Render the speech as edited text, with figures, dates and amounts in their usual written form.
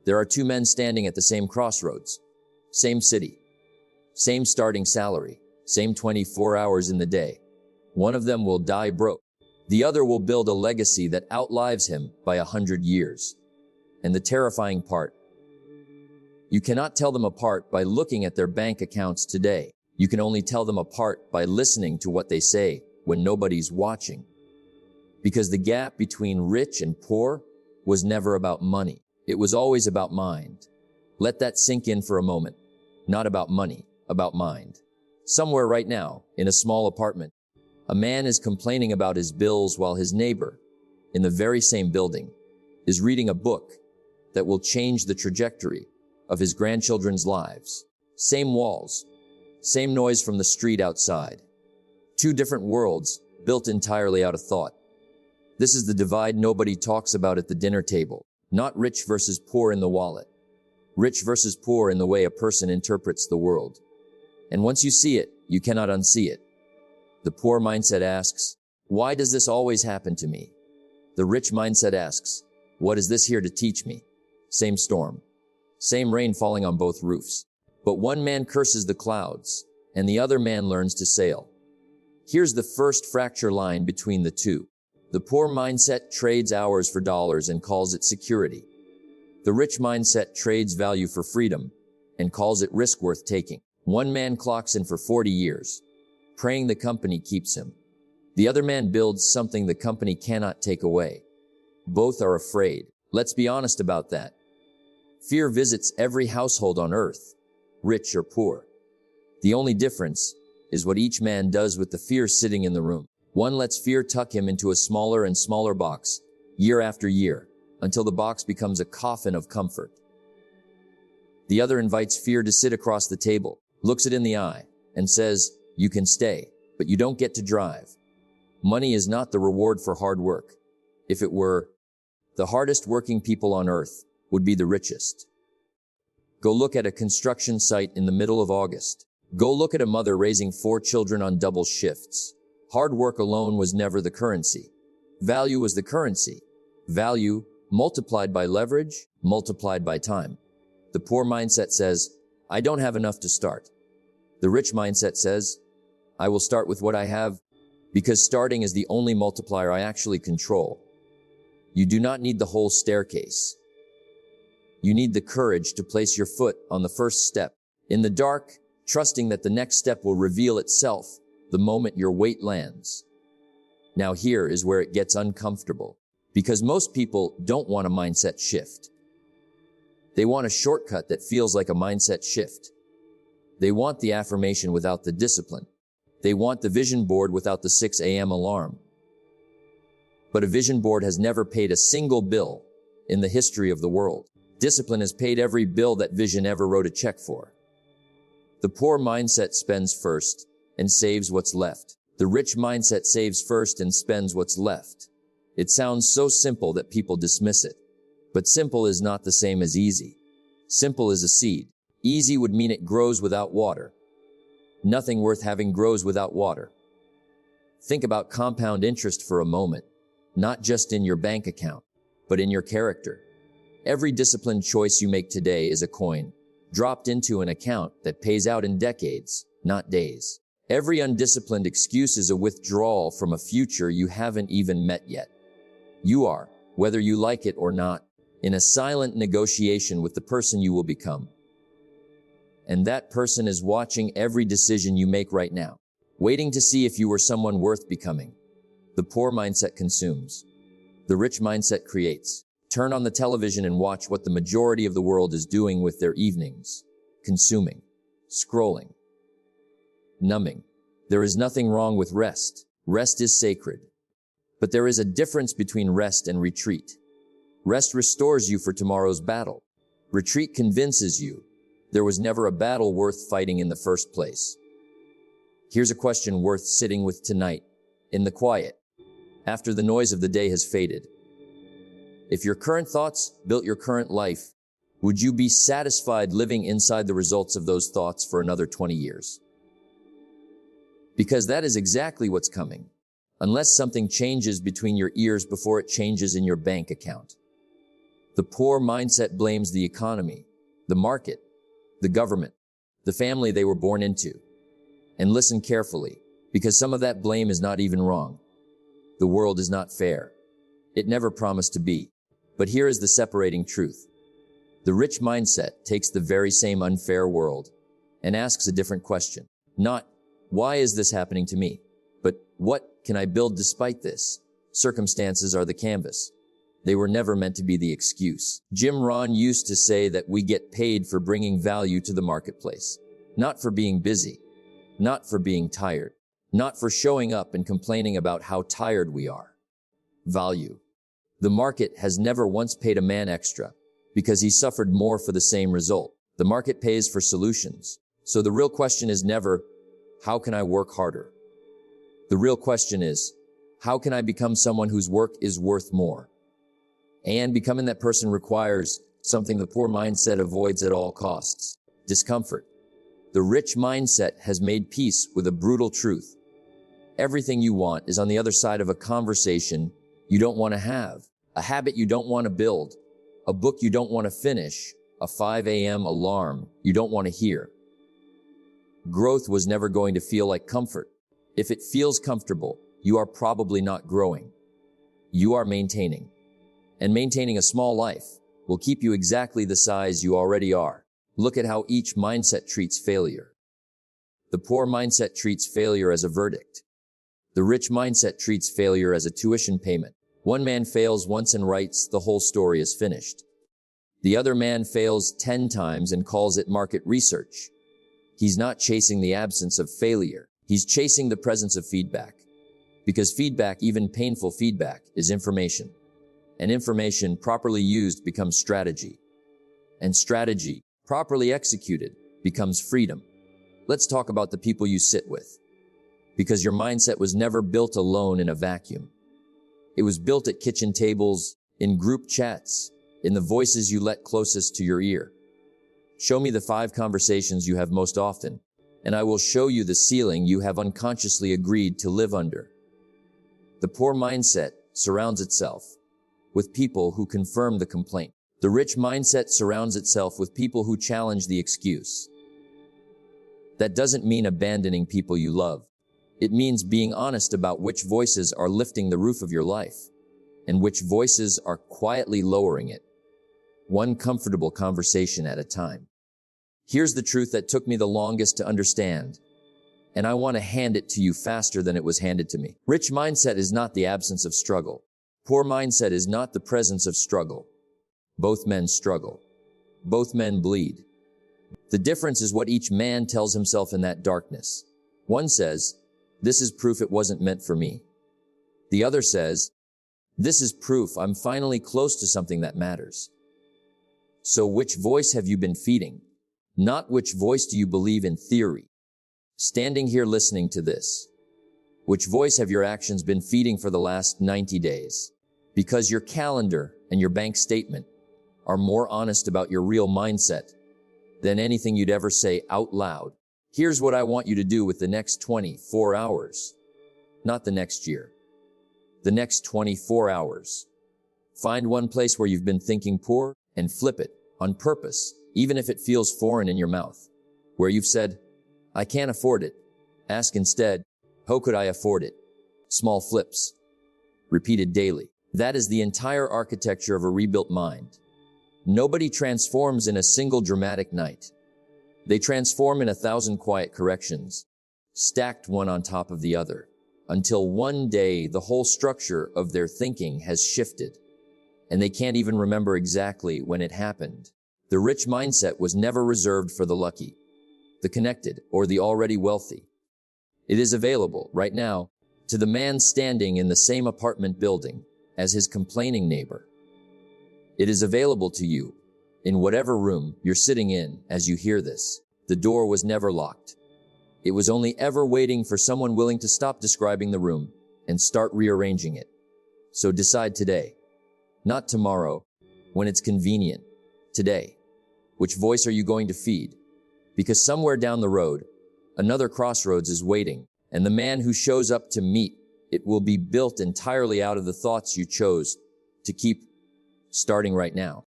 There are two men standing at the same crossroads, same city, same starting salary, same 24 hours in the day. One of them will die broke. The other will build a legacy that outlives him by 100 years. And the terrifying part, you cannot tell them apart by looking at their bank accounts today. You can only tell them apart by listening to what they say when nobody's watching. Because the gap between rich and poor was never about money. It was always about mind. Let that sink in for a moment. Not about money, about mind. Somewhere right now, in a small apartment, a man is complaining about his bills while his neighbor, in the very same building, is reading a book that will change the trajectory of his grandchildren's lives. Same walls, same noise from the street outside. Two different worlds built entirely out of thought. This is the divide nobody talks about at the dinner table. Not rich versus poor in the wallet. Rich versus poor in the way a person interprets the world. And once you see it, you cannot unsee it. The poor mindset asks, why does this always happen to me? The rich mindset asks, what is this here to teach me? Same storm, same rain falling on both roofs. But one man curses the clouds, and the other man learns to sail. Here's the first fracture line between the two. The poor mindset trades hours for dollars and calls it security. The rich mindset trades value for freedom and calls it risk worth taking. One man clocks in for 40 years, praying the company keeps him. The other man builds something the company cannot take away. Both are afraid. Let's be honest about that. Fear visits every household on earth, rich or poor. The only difference is what each man does with the fear sitting in the room. One lets fear tuck him into a smaller and smaller box, year after year, until the box becomes a coffin of comfort. The other invites fear to sit across the table, looks it in the eye, and says, you can stay, but you don't get to drive. Money is not the reward for hard work. If it were, the hardest working people on earth would be the richest. Go look at a construction site in the middle of August. Go look at a mother raising 4 children on double shifts. Hard work alone was never the currency. Value was the currency. Value multiplied by leverage, multiplied by time. The poor mindset says, I don't have enough to start. The rich mindset says, I will start with what I have, because starting is the only multiplier I actually control. You do not need the whole staircase. You need the courage to place your foot on the first step. In the dark, trusting that the next step will reveal itself the moment your weight lands. Now here is where it gets uncomfortable, because most people don't want a mindset shift. They want a shortcut that feels like a mindset shift. They want the affirmation without the discipline. They want the vision board without the 6 a.m. alarm. But a vision board has never paid a single bill in the history of the world. Discipline has paid every bill that vision ever wrote a check for. The poor mindset spends first and saves what's left. The rich mindset saves first and spends what's left. It sounds so simple that people dismiss it. But simple is not the same as easy. Simple is a seed. Easy would mean it grows without water. Nothing worth having grows without water. Think about compound interest for a moment, not just in your bank account, but in your character. Every disciplined choice you make today is a coin, dropped into an account that pays out in decades, not days. Every undisciplined excuse is a withdrawal from a future you haven't even met yet. You are, whether you like it or not, in a silent negotiation with the person you will become. And that person is watching every decision you make right now, waiting to see if you were someone worth becoming. The poor mindset consumes. The rich mindset creates. Turn on the television and watch what the majority of the world is doing with their evenings. Consuming. Scrolling. Numbing. There is nothing wrong with rest. Rest is sacred. But there is a difference between rest and retreat. Rest restores you for tomorrow's battle. Retreat convinces you there was never a battle worth fighting in the first place. Here's a question worth sitting with tonight, in the quiet, after the noise of the day has faded. If your current thoughts built your current life, would you be satisfied living inside the results of those thoughts for another 20 years? Because that is exactly what's coming, unless something changes between your ears before it changes in your bank account. The poor mindset blames the economy, the market, the government, the family they were born into. And listen carefully, because some of that blame is not even wrong. The world is not fair. It never promised to be. But here is the separating truth. The rich mindset takes the very same unfair world and asks a different question. Not, why is this happening to me? But what can I build despite this? Circumstances are the canvas. They were never meant to be the excuse. Jim Rohn used to say that we get paid for bringing value to the marketplace, not for being busy, not for being tired, not for showing up and complaining about how tired we are. Value. The market has never once paid a man extra because he suffered more for the same result. The market pays for solutions. So the real question is never, how can I work harder? The real question is, how can I become someone whose work is worth more? And becoming that person requires something the poor mindset avoids at all costs: discomfort. The rich mindset has made peace with a brutal truth. Everything you want is on the other side of a conversation you don't want to have, a habit you don't want to build, a book you don't want to finish, a 5 a.m. alarm you don't want to hear. Growth was never going to feel like comfort. If it feels comfortable, you are probably not growing. You are maintaining. And maintaining a small life will keep you exactly the size you already are. Look at how each mindset treats failure. The poor mindset treats failure as a verdict. The rich mindset treats failure as a tuition payment. One man fails once and writes, the whole story is finished. The other man fails 10 times and calls it market research. He's not chasing the absence of failure. He's chasing the presence of feedback. Because feedback, even painful feedback, is information. And information properly used becomes strategy. And strategy, properly executed, becomes freedom. Let's talk about the people you sit with. Because your mindset was never built alone in a vacuum. It was built at kitchen tables, in group chats, in the voices you let closest to your ear. Show me the 5 conversations you have most often, and I will show you the ceiling you have unconsciously agreed to live under. The poor mindset surrounds itself with people who confirm the complaint. The rich mindset surrounds itself with people who challenge the excuse. That doesn't mean abandoning people you love. It means being honest about which voices are lifting the roof of your life and which voices are quietly lowering it, one comfortable conversation at a time. Here's the truth that took me the longest to understand, and I want to hand it to you faster than it was handed to me. Rich mindset is not the absence of struggle. Poor mindset is not the presence of struggle. Both men struggle. Both men bleed. The difference is what each man tells himself in that darkness. One says, this is proof it wasn't meant for me. The other says, this is proof I'm finally close to something that matters. So which voice have you been feeding? Not which voice do you believe in theory? Standing here listening to this, which voice have your actions been feeding for the last 90 days? Because your calendar and your bank statement are more honest about your real mindset than anything you'd ever say out loud. Here's what I want you to do with the next 24 hours. Not the next year. The next 24 hours. Find one place where you've been thinking poor and flip it on purpose, even if it feels foreign in your mouth. Where you've said, I can't afford it. Ask instead, how could I afford it? Small flips. Repeated daily. That is the entire architecture of a rebuilt mind. Nobody transforms in a single dramatic night. They transform in 1,000 quiet corrections, stacked one on top of the other, until one day the whole structure of their thinking has shifted, and they can't even remember exactly when it happened. The rich mindset was never reserved for the lucky, the connected, or the already wealthy. It is available, right now, to the man standing in the same apartment building as his complaining neighbor. It is available to you in whatever room you're sitting in as you hear this. The door was never locked. It was only ever waiting for someone willing to stop describing the room and start rearranging it. So decide today, not tomorrow, when it's convenient. Today, which voice are you going to feed? Because somewhere down the road, another crossroads is waiting, and the man who shows up to meet it will be built entirely out of the thoughts you chose to keep starting right now.